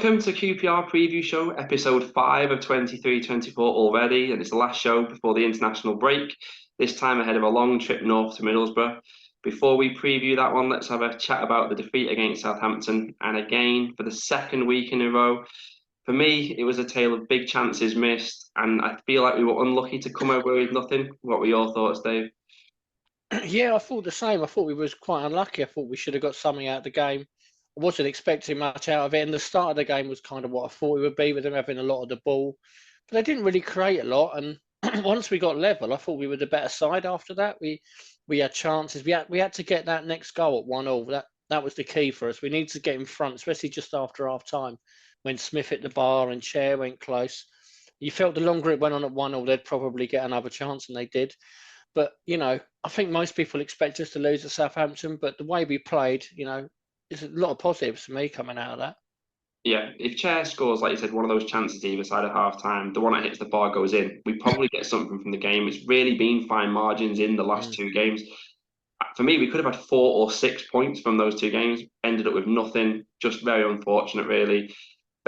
Welcome to QPR Preview Show, episode 5 of 23-24 already, and it's the last show before the international break, this time ahead of a long trip north to Middlesbrough. Before we preview that one, let's have a chat about the defeat against Southampton, and again, for the second week in a row, for me, it was a tale of big chances missed, and I feel like we were unlucky to come away with nothing. What were your thoughts, Dave? Yeah, I thought the same. I thought we was quite unlucky. I thought we should have got something out of the game. I wasn't expecting much out of it, and the start of the game was kind of what I thought it would be, with them having a lot of the ball. But they didn't really create a lot, and once we got level, I thought we were the better side after that. We had chances. We had to get that next goal at 1-1. That was the key for us. We needed to get in front, especially just after half time, when Smith hit the bar and Chair went close. You felt the longer it went on at 1-1, they'd probably get another chance, and they did. But, I think most people expect us to lose at Southampton, but the way we played, there's a lot of positives for me coming out of that. Yeah, if Chair scores, like you said, one of those chances either side of half time, the one that hits the bar goes in, we probably get something from the game. It's really been fine margins in the last two games. For me, we could have had 4 or 6 points from those two games, ended up with nothing, just very unfortunate, really.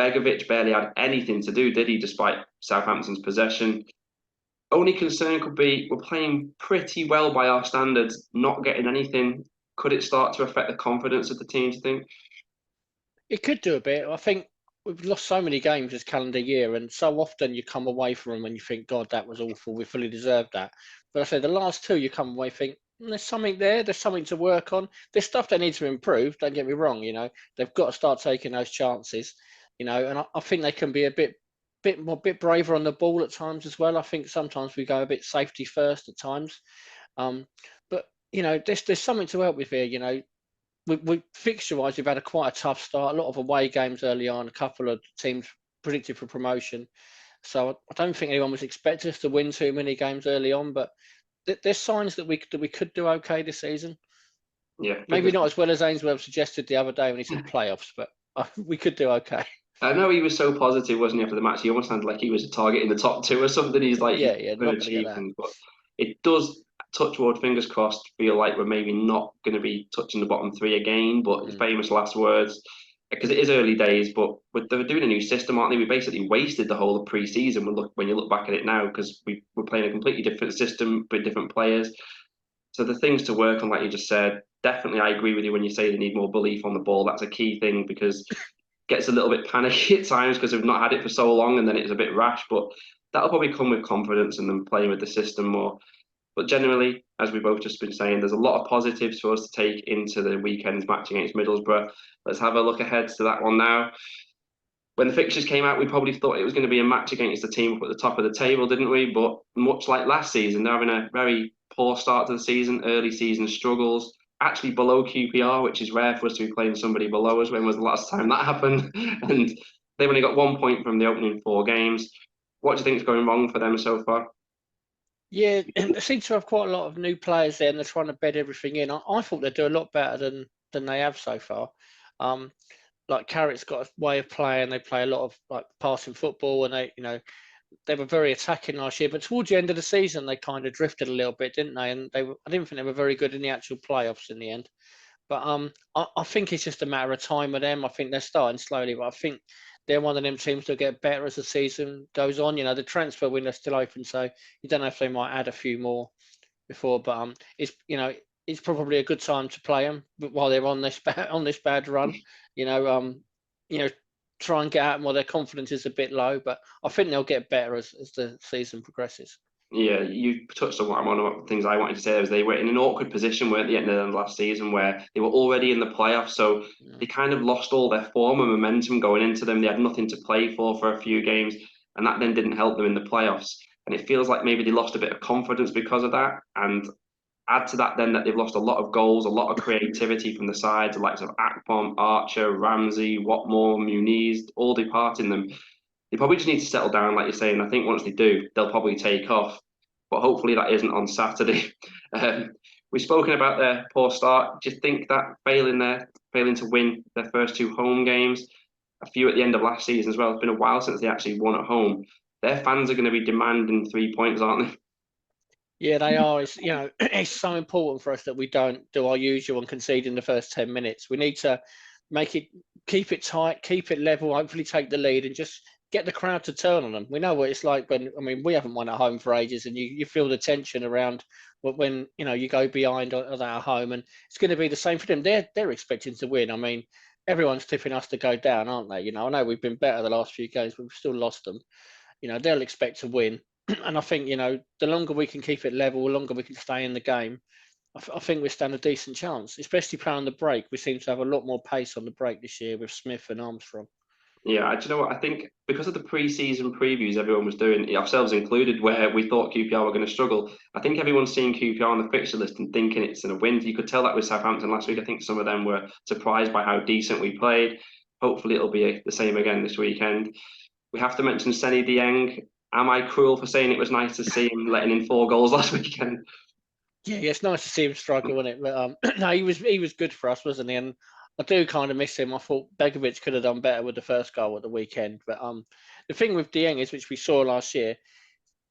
Begovic barely had anything to do, did he, despite Southampton's possession? Only concern could be we're playing pretty well by our standards, not getting anything. Could it start to affect the confidence of the team, do you think? It could do a bit. I think we've lost so many games this calendar year, and so often you come away from them and you think, God, that was awful. We fully deserved that. But I say the last two, you come away think, there's something there. There's something to work on. There's stuff they need to improve. Don't get me wrong. They've got to start taking those chances. And I think they can be a bit braver on the ball at times as well. I think sometimes we go a bit safety first at times. But there's something to help with here. We fixture-wise, we've had quite a tough start. A lot of away games early on. A couple of teams predicted for promotion. So I don't think anyone was expecting us to win too many games early on. But there's signs that we could do okay this season. Yeah, maybe not as well as Ainsworth suggested the other day when he said playoffs, but we could do okay. I know he was so positive, wasn't he, after the match? He almost sounded like he was a target in the top 2 or something. He's like, yeah, going not to going to achieve get that. things, but it does, touch wood, fingers crossed, feel like we're maybe not going to be touching the bottom 3 again. But his famous last words, because it is early days, but they're doing a new system, aren't they? We basically wasted the whole of pre-season when you look back at it now, because we're playing a completely different system with different players. So the things to work on, like you just said, definitely I agree with you when you say they need more belief on the ball. That's a key thing, because gets a little bit panicky at times because we've not had it for so long, and then it's a bit rash. But that'll probably come with confidence and them playing with the system more. But generally, as we've both just been saying, there's a lot of positives for us to take into the weekend's match against Middlesbrough. Let's have a look ahead to that one now. When the fixtures came out, we probably thought it was going to be a match against the team up at the top of the table, didn't we? But much like last season, they're having a very poor start to the season, early season struggles, actually below QPR, which is rare for us to be playing somebody below us. When was the last time that happened? And they've only got 1 point from the opening 4 games. What do you think is going wrong for them so far? Yeah, they seem to have quite a lot of new players there, and they're trying to bed everything in. I thought they'd do a lot better than they have so far. Like Carrick's got a way of playing. They play a lot of like passing football, and they were very attacking last year. But towards the end of the season, they kind of drifted a little bit, didn't they? And I didn't think they were very good in the actual playoffs in the end. But I think it's just a matter of time with them. I think they're starting slowly, but I think they're one of them teams that'll get better as the season goes on. The transfer window's still open, so you don't know if they might add a few more before. But it's probably a good time to play them while they're on this bad run. Try and get out while their confidence is a bit low. But I think they'll get better as the season progresses. Yeah, you touched on one of the things I wanted to say. Was they were in an awkward position, weren't they, at the end of the last season, where they were already in the playoffs, so they kind of lost all their form and momentum going into them. They had nothing to play for a few games, and that then didn't help them in the playoffs. And it feels like maybe they lost a bit of confidence because of that. And add to that then that they've lost a lot of goals, a lot of creativity from the sides, the likes of Akpom, Archer, Ramsey, Watmore, Muniz, all departing them. They probably just need to settle down, like you're saying. I think once they do, they'll probably take off. But hopefully that isn't on Saturday. We've spoken about their poor start. Do you think that failing to win their first 2 home games, a few at the end of last season as well, it's been a while since they actually won at home, their fans are going to be demanding 3 points, aren't they? Yeah, they are. It's so important for us that we don't do our usual and concede in the first 10 minutes. We need to make it keep it tight, keep it level, hopefully take the lead and just get the crowd to turn on them. We know what it's like we haven't won at home for ages, and you feel the tension around when you go behind or that at home, and it's going to be the same for them. They're expecting to win. I mean, everyone's tipping us to go down, aren't they? I know we've been better the last few games, but we've still lost them. They'll expect to win. And I think, the longer we can keep it level, the longer we can stay in the game, I think we stand a decent chance, especially playing on the break. We seem to have a lot more pace on the break this year with Smith and Armstrong. Yeah, do you know what? I think because of the pre-season previews everyone was doing, ourselves included, where we thought QPR were going to struggle, I think everyone's seeing QPR on the fixture list and thinking it's in a win. You could tell that with Southampton last week. I think some of them were surprised by how decent we played. Hopefully it'll be the same again this weekend. We have to mention Seny Dieng. Am I cruel for saying it was nice to see him letting in 4 goals last weekend? Yeah, it's nice to see him striking, wasn't it? But no, he was good for us, wasn't he? And I do kind of miss him. I thought Begovic could have done better with the first goal at the weekend. But the thing with Dieng is, which we saw last year,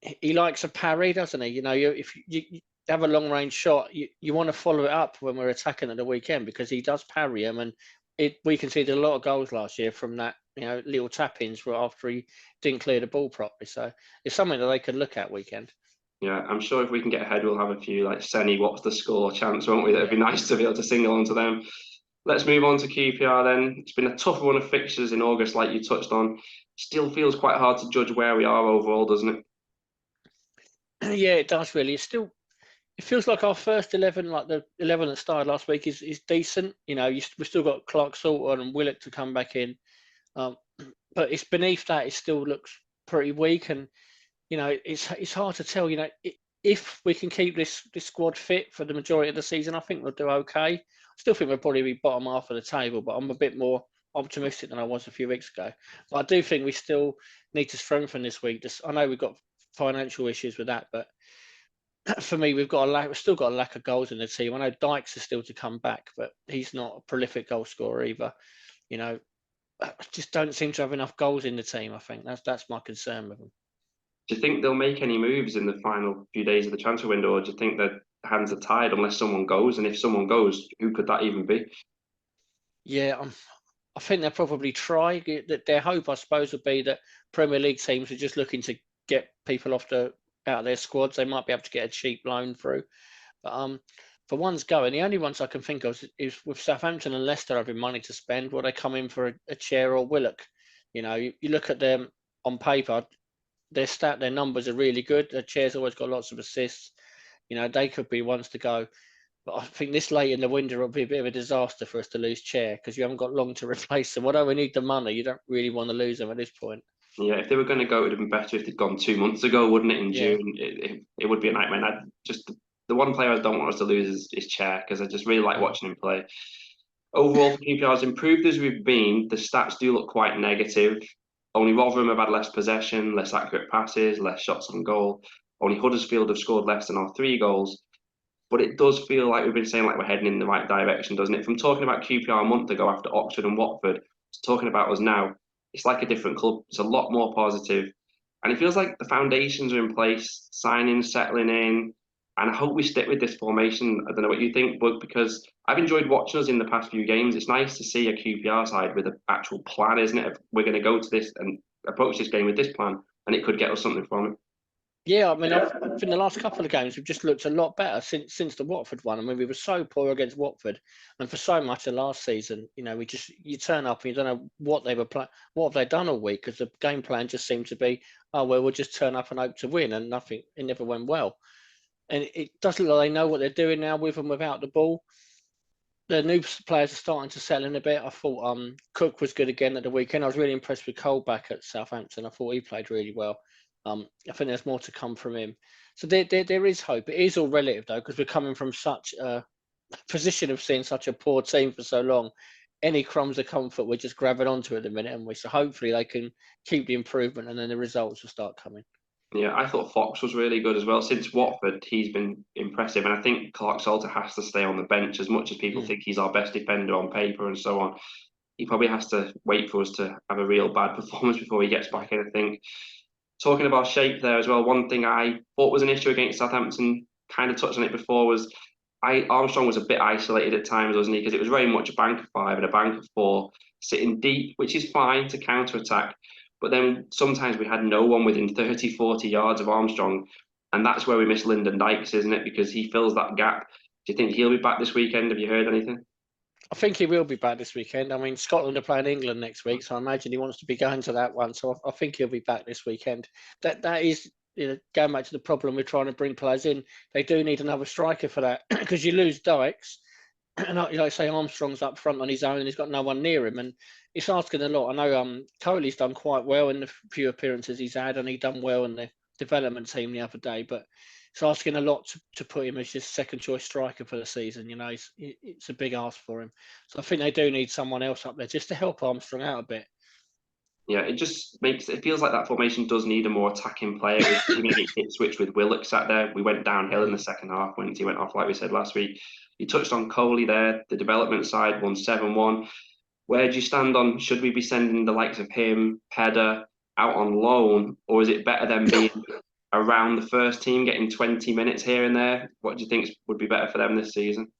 he likes a parry, doesn't he? If you have a long range shot, you want to follow it up when we're attacking at the weekend, because he does parry him, and we conceded a lot of goals last year from that, little tap-ins after he didn't clear the ball properly. So it's something that they could look at weekend. Yeah, I'm sure if we can get ahead, we'll have a few like Seny, what's the score chance, won't we? That'd be nice to be able to sing along to them. Let's move on to QPR then. It's been a tough run of fixtures in August, like you touched on. Still feels quite hard to judge where we are overall, doesn't it? Yeah, it does really. It feels like our first 11, like the 11 that started last week, is decent. We've still got Clark Salter and Willock to come back in. But it's beneath that, it still looks pretty weak. And, it's hard to tell, if we can keep this squad fit for the majority of the season, I think we'll do okay. I still think we'll probably be bottom half of the table, but I'm a bit more optimistic than I was a few weeks ago. But I do think we still need to strengthen this week. I know we've got financial issues with that, but for me, we've still got a lack of goals in the team. I know Dykes is still to come back, but he's not a prolific goal scorer either. I just don't seem to have enough goals in the team. I think that's my concern with them. Do you think they'll make any moves in the final few days of the transfer window, or do you think their hands are tied unless someone goes? And if someone goes, who could that even be? Yeah, I think they'll probably try. Their hope, I suppose, would be that Premier League teams are just looking to get people out of their squads. They might be able to get a cheap loan through. But for ones going, the only ones I can think of is with Southampton and Leicester having money to spend. Will they come in for a Chair or Willock? You look at them on paper, their numbers are really good. The Chair's always got lots of assists. They could be ones to go. But I think this late in the winter will be a bit of a disaster for us to lose Chair, because you haven't got long to replace them. Although we need the money, you don't really want to lose them at this point. Yeah, if they were going to go, it would have been better if they'd gone 2 months ago, wouldn't it? In Yeah. June, it would be a nightmare. The one player I don't want us to lose is Chair, because I just really like watching him play. Overall, for QPR, as improved as we've been, the stats do look quite negative. Only Rotherham have had less possession, less accurate passes, less shots on goal. Only Huddersfield have scored less than our 3 goals. But it does feel like we've been saying like we're heading in the right direction, doesn't it? From talking about QPR a month ago after Oxford and Watford to talking about us now, it's like a different club. It's a lot more positive. And it feels like the foundations are in place, signings settling in. And I hope we stick with this formation. I don't know what you think, but because I've enjoyed watching us in the past few games, it's nice to see a QPR side with an actual plan, isn't it? We're going to go to this and approach this game with this plan, and it could get us something from it. Yeah, I think the last couple of games we've just looked a lot better since the Watford one. We were so poor against Watford, and for so much of last season, you turn up and you don't know what they were what have they done all week, because the game plan just seemed to be, oh well, we'll just turn up and hope to win, and it never went well. And it does look like they know what they're doing now with and without the ball. The new players are starting to settle in a bit. I thought Cook was good again at the weekend. I was really impressed with Cole back at Southampton. I thought he played really well. I think there's more to come from him. So there is hope. It is all relative though, because we're coming from such a position of seeing such a poor team for so long. Any crumbs of comfort we're just grabbing onto at the minute, and so hopefully they can keep the improvement, and then the results will start coming. Yeah, I thought Fox was really good as well. Since Watford, he's been impressive. And I think Clark Salter has to stay on the bench. As much as people think he's our best defender on paper and so on, he probably has to wait for us to have a real bad performance before he gets back in, I think. Talking about shape there as well, one thing I thought was an issue against Southampton, kind of touched on it before, was Armstrong was a bit isolated at times, wasn't he? Because it was very much a bank of 5 and a bank of 4 sitting deep, which is fine to counter-attack. But then sometimes we had no one within 30, 40 yards of Armstrong. And that's where we miss Lyndon Dykes, isn't it? Because he fills that gap. Do you think he'll be back this weekend? Have you heard anything? I think he will be back this weekend. I mean, Scotland are playing England next week, so I imagine he wants to be going to that one. So I think he'll be back this weekend. That is, going back to the problem we're trying to bring players in. They do need another striker for that because you lose Dykes, and like I say, Armstrong's up front on his own, and he's got no one near him, and it's asking a lot. I know Coley's done quite well in the few appearances he's had, and he done well in the development team the other day, but it's asking a lot to put him as just second choice striker for the season. It's a big ask for him. So I think they do need someone else up there just to help Armstrong out a bit. Yeah, it feels like that formation does need a more attacking player. Even if it switch with Willock sat there, we went downhill in the second half when he went off, like we said last week. You touched on Coley there, the development side won 7-1. Where do you stand on, should we be sending the likes of him, Pedder, out on loan, or is it better than being around the first team, getting 20 minutes here and there? What do you think would be better for them this season?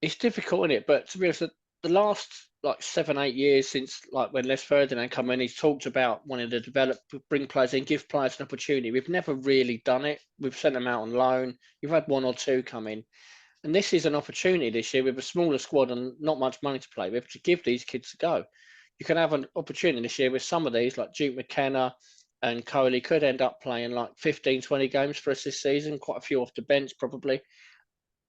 It's difficult, isn't it? But to be honest, the last 7-8 years since when Les Ferdinand come in, he's talked about wanting to develop, bring players in, give players an opportunity. We've never really done it. We've sent them out on loan. You've had one or two come in. And this is an opportunity this year with a smaller squad and not much money to play with to give these kids a go. You can have an opportunity this year with some of these, like Duke McKenna and Coley, could end up playing 15, 20 games for us this season, quite a few off the bench probably.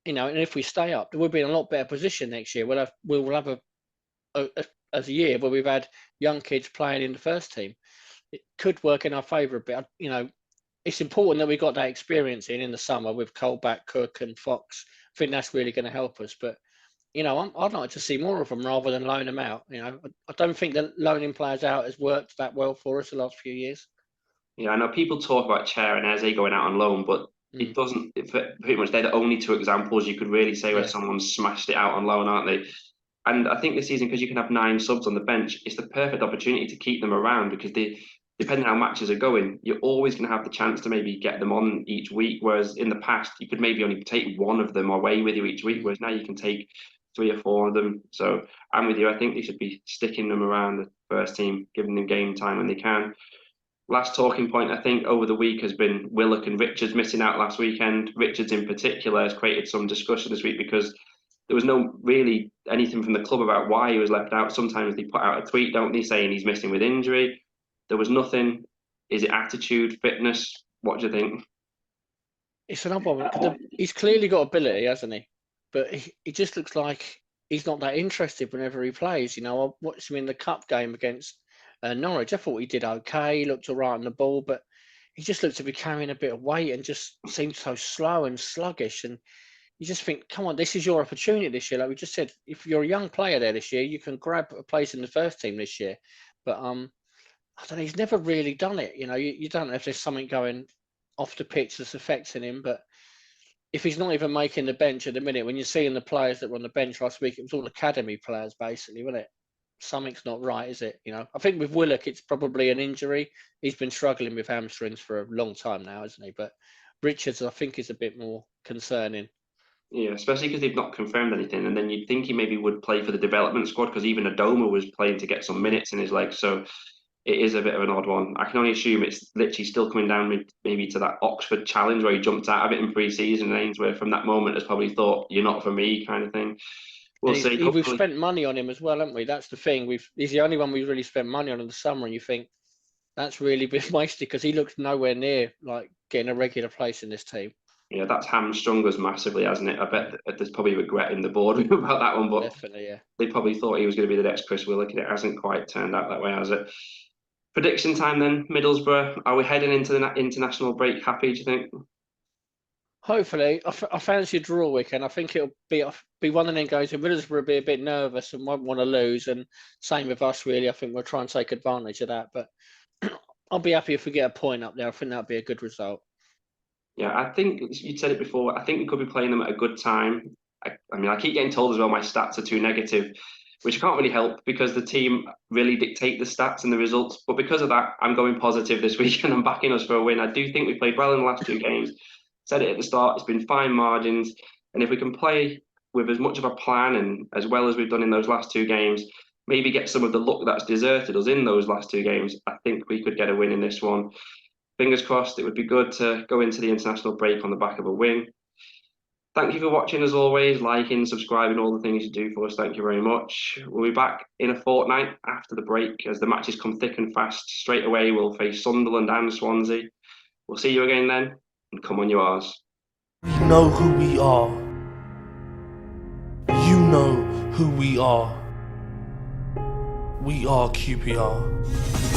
And if we stay up, we'll be in a lot better position next year. We'll have a year where we've had young kids playing in the first team. It could work in our favour a bit. It's important that we got that experience in the summer with Colback, Cook and Fox. I think that's really going to help us. But, I'd like to see more of them rather than loan them out. I don't think that loaning players out has worked that well for us the last few years. Yeah, I know people talk about Chair and Eze going out on loan, but it doesn't. Pretty much, they're the only two examples you could really say where someone's smashed it out on loan, aren't they? And I think this season, because you can have 9 subs on the bench, it's the perfect opportunity to keep them around because depending on how matches are going, you're always going to have the chance to maybe get them on each week. Whereas in the past, you could maybe only take one of them away with you each week, whereas now you can take 3 or 4 of them. So I'm with you. I think they should be sticking them around the first team, giving them game time when they can. Last talking point, I think, over the week has been Willock and Richards missing out last weekend. Richards in particular has created some discussion this week because there was no really anything from the club about why he was left out. Sometimes they put out a tweet, don't they, saying he's missing with injury. There was nothing. Is it attitude, fitness? What do you think? It's another one. He's clearly got ability, hasn't he? But he just looks like he's not that interested whenever he plays. I watched him in the cup game against Norwich. I thought he did okay. He looked all right on the ball, but he just looked to be carrying a bit of weight and just seemed so slow and sluggish. And you just think, come on, this is your opportunity this year. Like we just said, if you're a young player there this year, you can grab a place in the first team this year. But I don't know, he's never really done it. You don't know if there's something going off the pitch that's affecting him. But if he's not even making the bench at the minute, when you're seeing the players that were on the bench last week, it was all academy players basically, wasn't it? Something's not right, is it? I think with Willock, it's probably an injury. He's been struggling with hamstrings for a long time now, hasn't he? But Richards, I think, is a bit more concerning. Yeah, especially because they've not confirmed anything. And then you'd think he maybe would play for the development squad because even Adoma was playing to get some minutes in his legs. So it is a bit of an odd one. I can only assume it's literally still coming down maybe to that Oxford challenge where he jumped out of it in pre-season. And Ainsworth from that moment has probably thought, you're not for me kind of thing. We'll see. We've spent money on him as well, haven't we? That's the thing. He's the only one we've really spent money on in the summer. And you think that's really been wasted because he looks nowhere near getting a regular place in this team. Yeah, that's hamstrung us massively, hasn't it? I bet there's probably regret in the boardroom about that one, but definitely, yeah. They probably thought he was going to be the next Chris Willock, and it hasn't quite turned out that way, has it? Prediction time then, Middlesbrough. Are we heading into the international break happy, do you think? Hopefully. I fancy a draw weekend. I think it'll be one of them games where Middlesbrough will be a bit nervous and won't want to lose, and same with us, really. I think we'll try and take advantage of that, but I'll be happy if we get a point up there. I think that'd be a good result. Yeah, I think you'd said it before. I think we could be playing them at a good time. I keep getting told as well my stats are too negative, which I can't really help because the team really dictate the stats and the results. But because of that, I'm going positive this week and I'm backing us for a win. I do think we played well in the last 2 games. Said it at the start, it's been fine margins. And if we can play with as much of a plan and as well as we've done in those last two games, maybe get some of the luck that's deserted us in those last two games, I think we could get a win in this one. Fingers crossed, it would be good to go into the international break on the back of a win. Thank you for watching as always, liking, subscribing, all the things you do for us. Thank you very much. We'll be back in a fortnight after the break as the matches come thick and fast. Straight away, we'll face Sunderland and Swansea. We'll see you again then, and come on, you R's. We know who we are. You know who we are. We are QPR.